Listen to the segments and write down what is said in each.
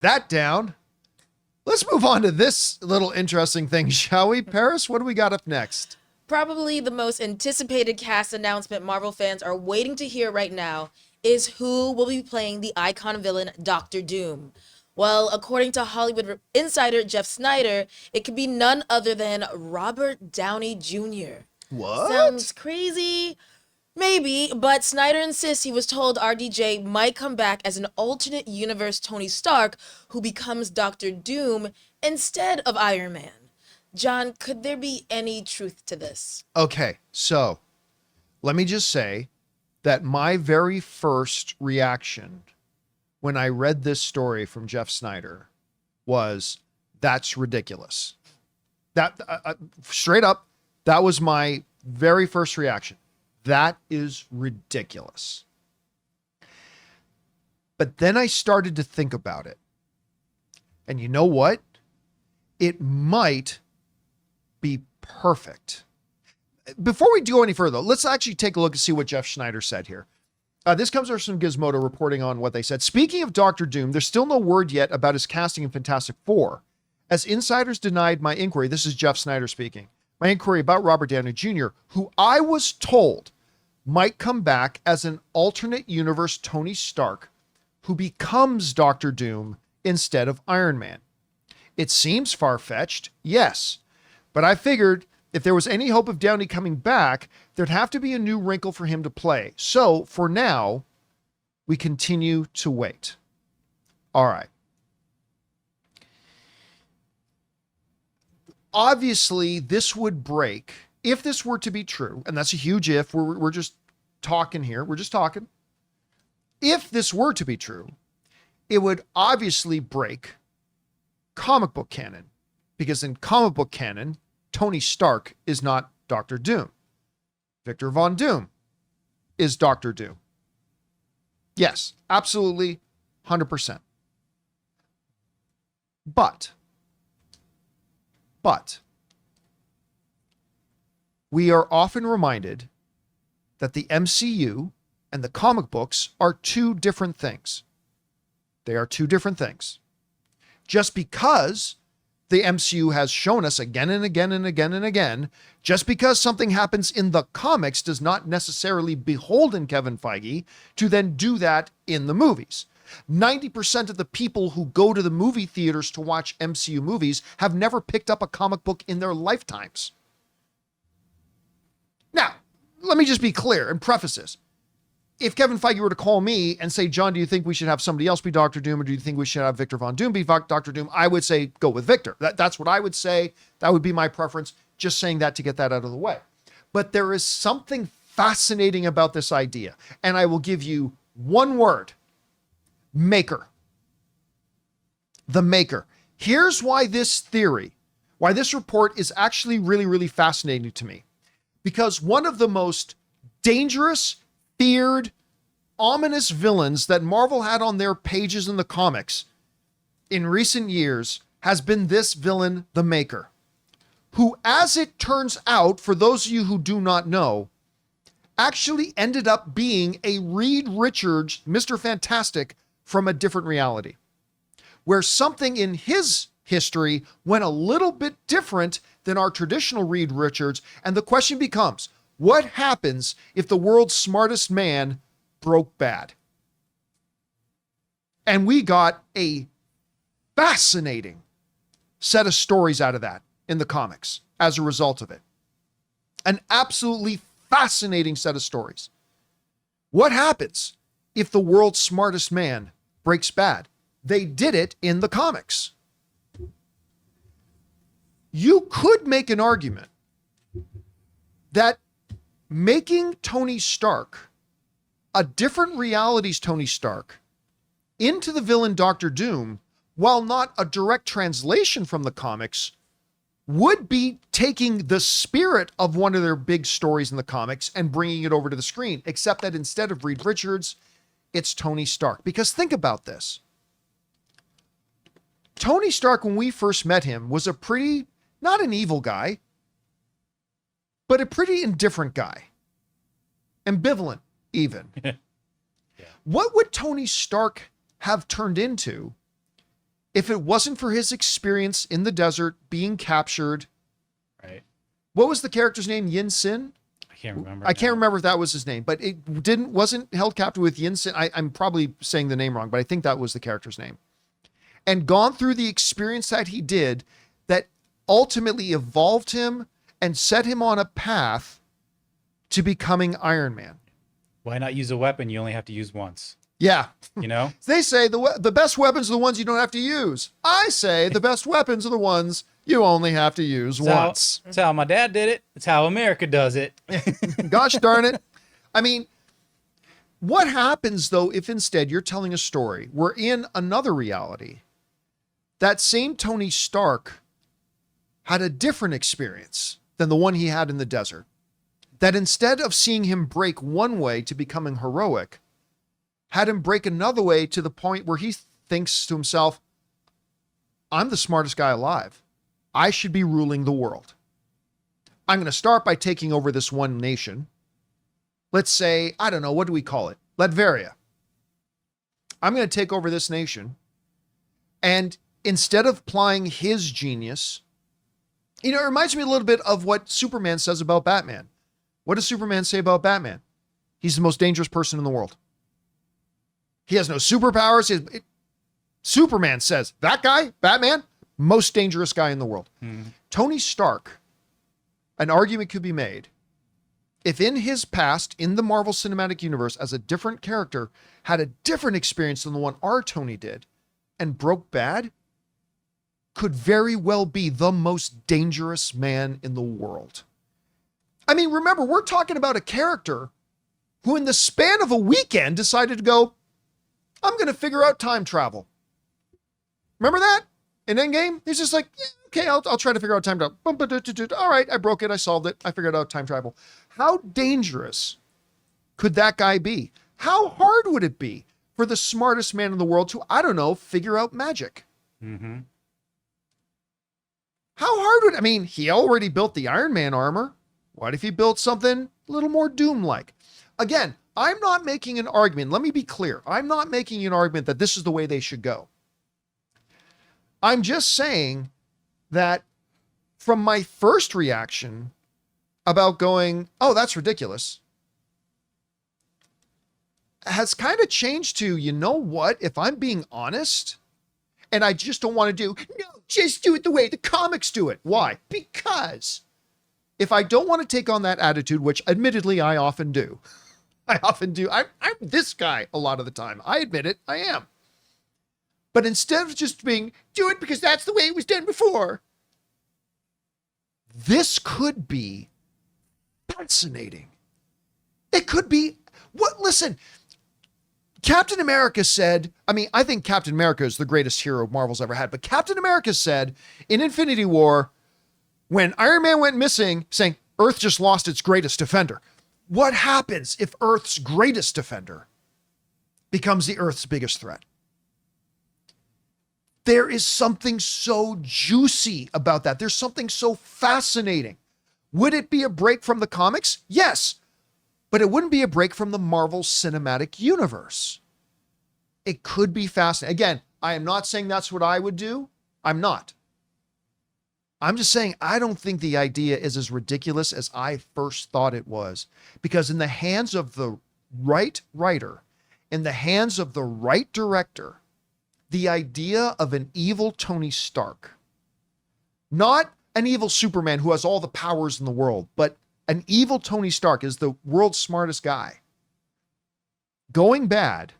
that down, let's move on to this little interesting thing, shall we? Paris, what do we got up next? Probably the most anticipated cast announcement Marvel fans are waiting to hear right now is who will be playing the icon villain Doctor Doom. Well, according to Hollywood insider Jeff Snyder, it could be none other than Robert Downey Jr. What? Sounds crazy? Maybe, but Snyder insists he was told RDJ might come back as an alternate universe Tony Stark who becomes Doctor Doom instead of Iron Man. John, could there be any truth to this? Okay, so let me just say that my very first reaction when I read this story from Jeff Snyder was, that's ridiculous. That straight up, that was my very first reaction. That is ridiculous. But then I started to think about it. And you know what? It might be perfect. Before we go any further, let's actually take a look and see what Jeff Snyder said here. This comes from Gizmodo reporting on what they said. Speaking of Doctor Doom, there's still no word yet about his casting in Fantastic Four. As insiders denied my inquiry, this is Jeff Snyder speaking, my inquiry about Robert Downey Jr., who I was told might come back as an alternate universe Tony Stark, who becomes Doctor Doom instead of Iron Man. It seems far-fetched, yes, but I figured if there was any hope of Downey coming back, there'd have to be a new wrinkle for him to play. So for now, we continue to wait. All right. Obviously, this would break, if this were to be true, and that's a huge if, we're just talking here, we're just talking. If this were to be true, it would obviously break comic book canon, because in comic book canon, Tony Stark is not Doctor Doom. Victor Von Doom is Doctor Doom. Yes, absolutely, 100%. But we are often reminded that the MCU and the comic books are two different things. They are two different things. Just because the MCU has shown us again and again and again and again, just because something happens in the comics does not necessarily beholden Kevin Feige to then do that in the movies. 90% of the people who go to the movie theaters to watch MCU movies have never picked up a comic book in their lifetimes. Now, let me just be clear and preface this. If Kevin Feige were to call me and say, John, do you think we should have somebody else be Doctor Doom, or do you think we should have Victor Von Doom be Doctor Doom? I would say go with Victor. That's what I would say. That would be my preference. Just saying that to get that out of the way. But there is something fascinating about this idea. And I will give you one word. Maker. The maker. Here's why this theory, why this report is actually really, really fascinating to me. Because one of the most dangerous, feared, ominous villains that Marvel had on their pages in the comics in recent years has been this villain, the Maker, who, as it turns out, for those of you who do not know, actually ended up being a Reed Richards, Mr. Fantastic, from a different reality, where something in his history went a little bit different than our traditional Reed Richards. And the question becomes, what happens if the world's smartest man broke bad? And we got a fascinating set of stories out of that in the comics as a result of it. An absolutely fascinating set of stories. What happens if the world's smartest man breaks bad? They did it in the comics. You could make an argument that making Tony Stark a different reality's Tony Stark into the villain Doctor Doom, while not a direct translation from the comics, would be taking the spirit of one of their big stories in the comics and bringing it over to the screen, except that instead of Reed Richards, it's Tony Stark. Because think about this. Tony Stark, when we first met him, was a pretty, not an evil guy, but a pretty indifferent guy. Ambivalent, even. Yeah. What would Tony Stark have turned into if it wasn't for his experience in the desert being captured. Right. What was the character's name? Yin Sin? I can't remember. I can't remember if that was his name, but it wasn't held captive with Yin Sin. I'm probably saying the name wrong, but I think that was the character's name. And gone through the experience that he did that ultimately evolved him and set him on a path to becoming Iron Man. Why not use a weapon you only have to use once? Yeah. You know? They say the best weapons are the ones you don't have to use. I say the best weapons are the ones you only have to use once. That's how my dad did it. That's how America does it. Gosh darn it. I mean, what happens though if instead you're telling a story where in another reality, that same Tony Stark had a different experience than the one he had in the desert? That instead of seeing him break one way to becoming heroic, had him break another way to the point where he thinks to himself, I'm the smartest guy alive. I should be ruling the world. I'm going to start by taking over this one nation. Let's say, I don't know, what do we call it? Latveria. I'm going to take over this nation. And instead of applying his genius, it reminds me a little bit of what Superman says about Batman. What does Superman say about Batman? He's the most dangerous person in the world. He has no superpowers. Superman says, that guy, Batman, most dangerous guy in the world. Tony Stark, an argument could be made, if in his past, in the Marvel Cinematic Universe, as a different character, had a different experience than the one our Tony did, and broke bad, could very well be the most dangerous man in the world. I mean, remember, we're talking about a character who in the span of a weekend decided to go, I'm going to figure out time travel. Remember that? In Endgame? He's just like, yeah, okay, I'll try to figure out time travel. All right, I broke it. I solved it. I figured out time travel. How dangerous could that guy be? How hard would it be for the smartest man in the world to, I don't know, figure out magic? Mm-hmm. How hard would, I mean, he already built the Iron Man armor. What if he built something a little more Doom-like? Again, I'm not making an argument. Let me be clear. I'm not making an argument that this is the way they should go. I'm just saying that from my first reaction about going, oh, that's ridiculous, has kind of changed to, you know what, if I'm being honest, and I just don't want to do, no, just do it the way the comics do it. Why? Because if I don't want to take on that attitude, which admittedly I often do, I'm this guy a lot of the time. I admit it, I am. But instead of just being, do it because that's the way it was done before, this could be fascinating. It could be, listen, Captain America said, I mean, I think Captain America is the greatest hero Marvel's ever had, but Captain America said in Infinity War, when Iron Man went missing, saying, Earth just lost its greatest defender. What happens if Earth's greatest defender becomes the Earth's biggest threat? There is something so juicy about that. There's something so fascinating. Would it be a break from the comics? Yes, but it wouldn't be a break from the Marvel Cinematic Universe. It could be fascinating. Again, I am not saying that's what I would do. I'm not. I'm just saying I don't think the idea is as ridiculous as I first thought it was, because in the hands of the right writer, in the hands of the right director, the idea of an evil Tony Stark, not an evil Superman who has all the powers in the world, but an evil Tony Stark is the world's smartest guy, going bad.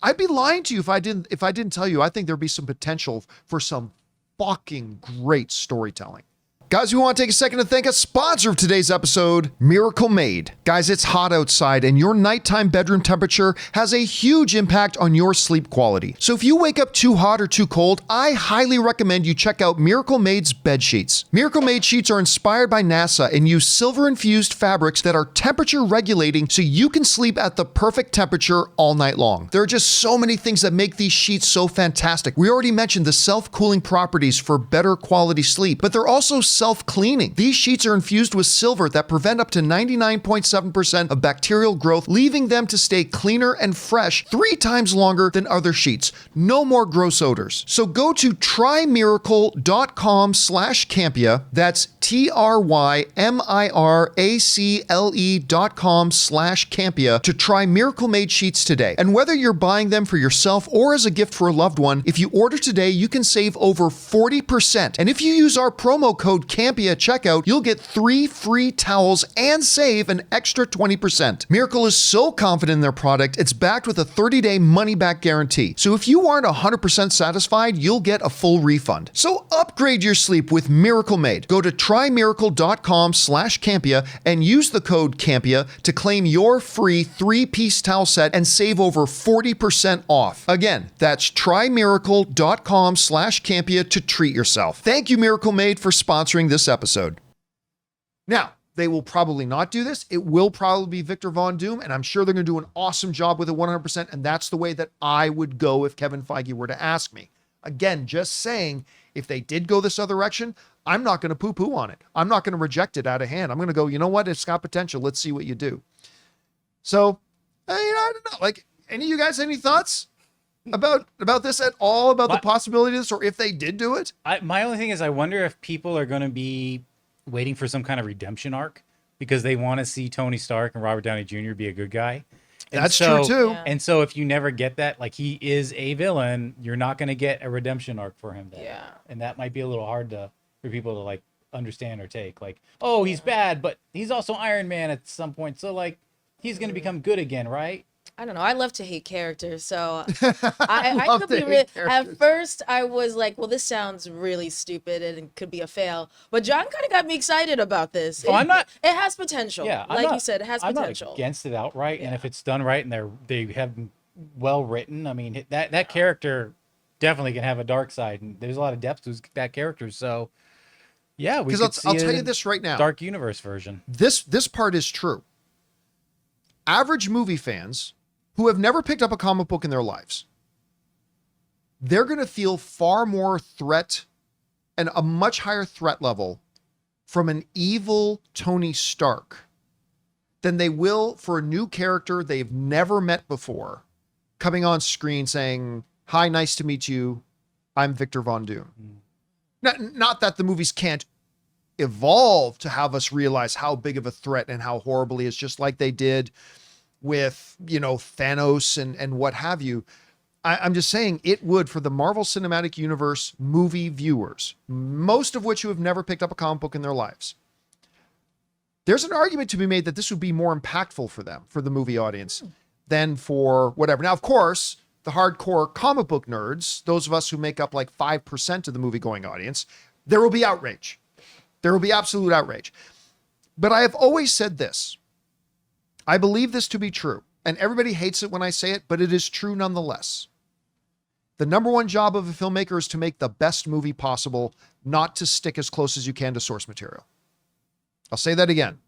I'd be lying to you if I didn't tell you I think there'd be some potential for some fucking great storytelling. Guys, we want to take a second to thank a sponsor of today's episode, Miracle Made. Guys, it's hot outside and your nighttime bedroom temperature has a huge impact on your sleep quality. So if you wake up too hot or too cold, I highly recommend you check out Miracle Made's bed sheets. Miracle Made sheets are inspired by NASA and use silver-infused fabrics that are temperature regulating so you can sleep at the perfect temperature all night long. There are just so many things that make these sheets so fantastic. We already mentioned the self-cooling properties for better quality sleep, but they're also self-cleaning. These sheets are infused with silver that prevent up to 99.7% of bacterial growth, leaving them to stay cleaner and fresh 3 times longer than other sheets. No more gross odors. So go to trymiracle.com/Campea. That's TRYMIRACLE.com/Campea to try Miracle Made sheets today. And whether you're buying them for yourself or as a gift for a loved one, if you order today, you can save over 40%. And if you use our promo code Campea at checkout, you'll get 3 free towels and save an extra 20%. Miracle is so confident in their product, it's backed with a 30-day money-back guarantee. So if you aren't 100% satisfied, you'll get a full refund. So upgrade your sleep with Miracle Made. Go to trymiracle.com/Campea and use the code Campea to claim your free 3-piece towel set and save over 40% off. Again, that's trymiracle.com/Campea to treat yourself. Thank you, Miracle Made, for sponsoring this episode. Now, they will probably not do this. It will probably be Victor Von Doom, and I'm sure they're going to do an awesome job with it 100%, and that's the way that I would go if Kevin Feige were to ask me. Again, just saying, if they did go this other direction, I'm not going to poo-poo on it. I'm not going to reject it out of hand. I'm going to go, you know what? It's got potential. Let's see what you do. So, I don't know. Like, any of you guys, any thoughts about this at all, about the possibility of this, or if they did do it? My only thing is, I wonder if people are going to be waiting for some kind of redemption arc because they want to see Tony Stark and Robert Downey Jr. be a good guy. And That's true too. Yeah. And so if you never get that, like he is a villain, you're not going to get a redemption arc for him. Then. Yeah. And that might be a little hard for people to like understand or take. Like, oh, he's bad, but he's also Iron Man at some point. So like, he's going to become good again, right? I don't know. I love to hate characters, so I could be at first I was like, well, this sounds really stupid and it could be a fail. But John kind of got me excited about this. Oh, I'm not. It has potential. Yeah, you said, it has potential. I'm not against it outright, and if it's done right and they have well written, I mean that character definitely can have a dark side, and there's a lot of depth to that character. So yeah, because I'll tell you this right now, Dark Universe version. This part is true. Average movie fans who have never picked up a comic book in their lives, they're going to feel far more threat and a much higher threat level from an evil Tony Stark than they will for a new character they've never met before coming on screen saying, "Hi, nice to meet you. I'm Victor Von Doom." Not that the movies can't evolve to have us realize how big of a threat and how horribly it's just like they did with, Thanos and what have you. I'm just saying it would, for the Marvel Cinematic Universe movie viewers, most of which who have never picked up a comic book in their lives, there's an argument to be made that this would be more impactful for them, for the movie audience, than for whatever. Now, of course, the hardcore comic book nerds, those of us who make up like 5% of the movie-going audience, there will be outrage. There will be absolute outrage. But I have always said this. I believe this to be true, and everybody hates it when I say it, but it is true nonetheless. The number one job of a filmmaker is to make the best movie possible, not to stick as close as you can to source material. I'll say that again.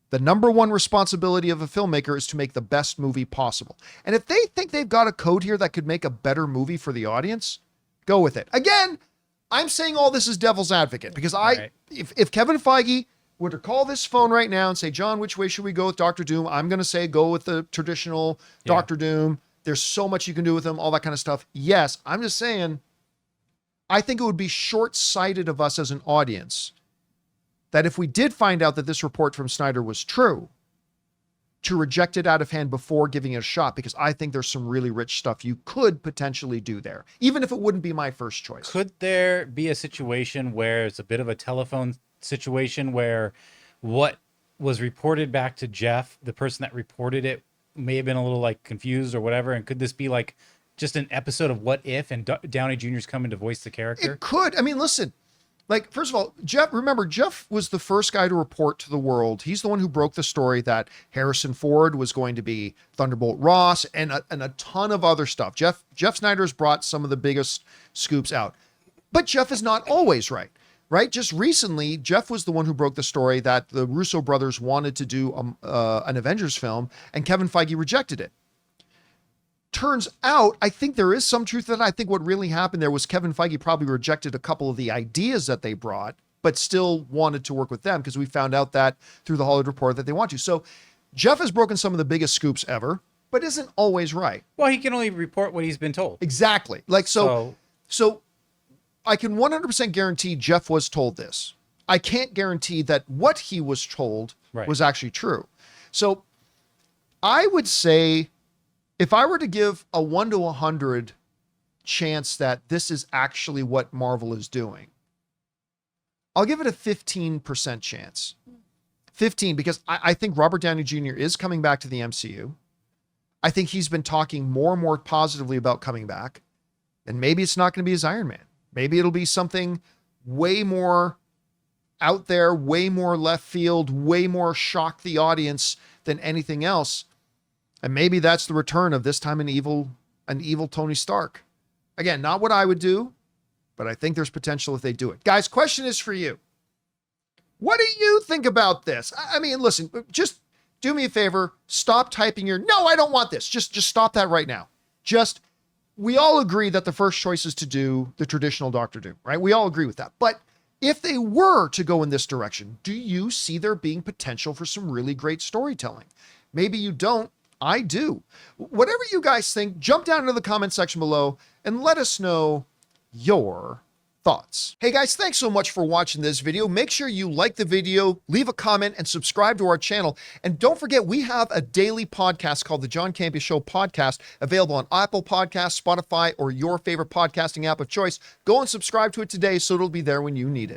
The number one responsibility of a filmmaker is to make the best movie possible. And if they think they've got a code here that could make a better movie for the audience, go with it. Again, I'm saying all this as devil's advocate because if Kevin Feige were to call this phone right now and say, "John, which way should we go with Dr. Doom?" I'm going to say, go with the traditional Dr. Doom. There's so much you can do with him, all that kind of stuff. Yes, I'm just saying, I think it would be short-sighted of us as an audience that if we did find out that this report from Snyder was true, to reject it out of hand before giving it a shot, because I think there's some really rich stuff you could potentially do there, even if it wouldn't be my first choice. Could there be a situation where it's a bit of a telephone situation where what was reported back to Jeff, the person that reported it, may have been a little like confused or whatever, and could this be like just an episode of What If and Downey Jr.'s coming to voice the character? It could. I mean, listen, like, first of all, Jeff was the first guy to report to the world. He's the one who broke the story that Harrison Ford was going to be Thunderbolt Ross and a ton of other stuff. Jeff Snyder's brought some of the biggest scoops out, but Jeff is not always right. Right? Just recently, Jeff was the one who broke the story that the Russo brothers wanted to do an Avengers film, and Kevin Feige rejected it. Turns out, I think there is some truth to that. I think what really happened there was Kevin Feige probably rejected a couple of the ideas that they brought, but still wanted to work with them because we found out that through the Hollywood Reporter that they want to. So Jeff has broken some of the biggest scoops ever, but isn't always right. Well, he can only report what he's been told. Exactly. Like, so I can 100% guarantee Jeff was told this. I can't guarantee that what he was told was actually true. So I would say if I were to give a 1 to 100 chance that this is actually what Marvel is doing, I'll give it a 15% chance. 15, because I think Robert Downey Jr. is coming back to the MCU. I think he's been talking more and more positively about coming back. And maybe it's not going to be his Iron Man. Maybe it'll be something way more out there, way more left field, way more shock the audience than anything else. And maybe that's the return of this time an evil Tony Stark. Again, not what I would do, but I think there's potential if they do it. Guys, question is for you. What do you think about this? I mean, listen, just do me a favor. Stop typing no, I don't want this. Just stop that right now. We all agree that the first choice is to do the traditional Doctor Doom, right? We all agree with that. But if they were to go in this direction, do you see there being potential for some really great storytelling? Maybe you don't. I do. Whatever you guys think, jump down into the comment section below and let us know your thoughts. Hey guys, thanks so much for watching this video. Make sure you like the video, leave a comment, and subscribe to our channel. And don't forget, we have a daily podcast called the John Campea Show podcast, available on Apple Podcasts, Spotify, or your favorite podcasting app of choice. Go and subscribe to it today so it'll be there when you need it.